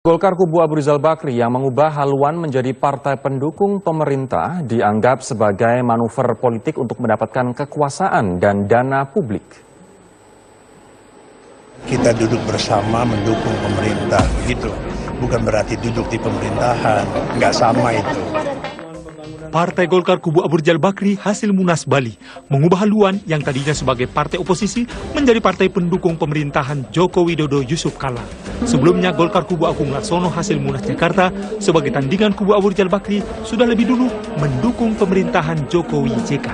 Golkar kubu Abu Rizal Bakri yang mengubah haluan menjadi partai pendukung pemerintah dianggap sebagai manuver politik untuk mendapatkan kekuasaan dan dana publik. Kita duduk bersama mendukung pemerintah, begitu. Bukan berarti duduk di pemerintahan, nggak sama itu. Partai Golkar kubu Abu Rizal Bakri hasil Munas Bali mengubah haluan yang tadinya sebagai partai oposisi menjadi partai pendukung pemerintahan Joko Widodo Yusuf Kala. Sebelumnya Golkar kubu Agung Laksono hasil Munas Jakarta sebagai tandingan kubu Abu Rizal Bakri sudah lebih dulu mendukung pemerintahan Jokowi JK.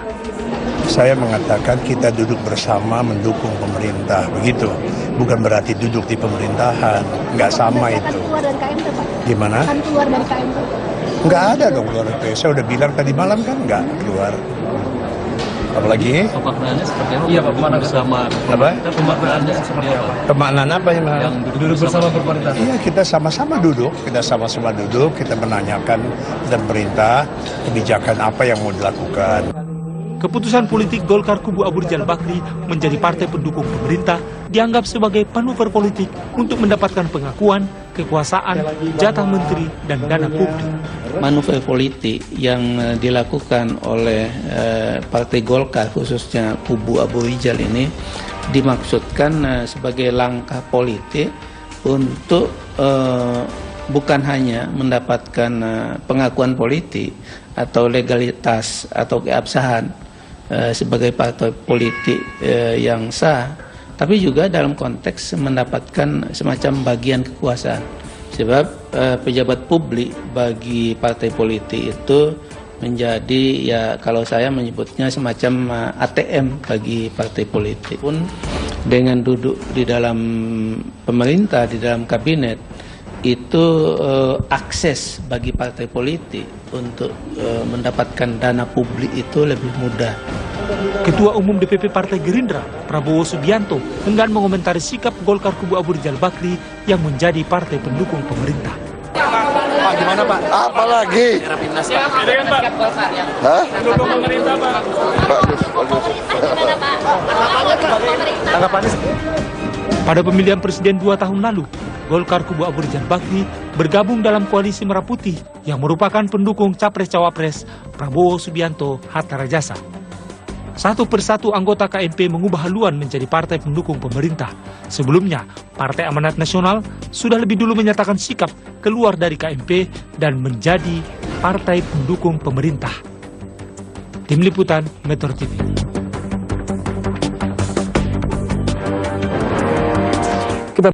Saya mengatakan kita duduk bersama mendukung pemerintah, begitu. Bukan berarti duduk di pemerintahan, nggak sama itu. Keluar dari KMP, Pak? Gimana? Kan keluar dari KMP. Nggak ada dong keluar dari KMP. Saya udah bilang tadi malam kan nggak keluar. Apalagi? Pemaknaannya seperti apa? Iya Pak, pemaknaan bersama. Apa? Pemaknaannya seperti apa? Pemaknaan apa yang duduk bersama pemerintah. Iya, kita sama-sama duduk, kita menanyakan dan pemerintah kebijakan apa yang mau dilakukan. Keputusan politik Golkar kubu Abu Rizal Bakri menjadi partai pendukung pemerintah dianggap sebagai manuver politik untuk mendapatkan pengakuan, kekuasaan, jatah menteri, dan dana publik. Manuver politik yang dilakukan oleh Partai Golkar khususnya kubu Abu Rizal ini dimaksudkan sebagai langkah politik untuk bukan hanya mendapatkan pengakuan politik atau legalitas atau keabsahan sebagai partai politik yang sah, tapi juga dalam konteks mendapatkan semacam bagian kekuasaan. Sebab pejabat publik bagi partai politik itu menjadi, ya kalau saya menyebutnya semacam ATM bagi partai politik. Pun dengan duduk di dalam pemerintah, di dalam kabinet, itu akses bagi partai politik untuk mendapatkan dana publik itu lebih mudah. Ketua Umum DPP Partai Gerindra, Prabowo Subianto, enggan mengomentari sikap Golkar kubu Abu Rizal Bakri yang menjadi partai pendukung pemerintah. Pak, gimana Pak? Apalagi? Hah? Pendukung pemerintah Pak. Bagus. Tanggapannya Pada pemilihan presiden 2 tahun lalu, Golkar kubu Abu Rizal Bakri bergabung dalam koalisi Merah Putih yang merupakan pendukung Capres-Cawapres Prabowo Subianto Hatta Rajasa. Satu persatu anggota KMP mengubah haluan menjadi partai pendukung pemerintah. Sebelumnya, Partai Amanat Nasional sudah lebih dulu menyatakan sikap keluar dari KMP dan menjadi partai pendukung pemerintah. Tim Liputan Metro TV.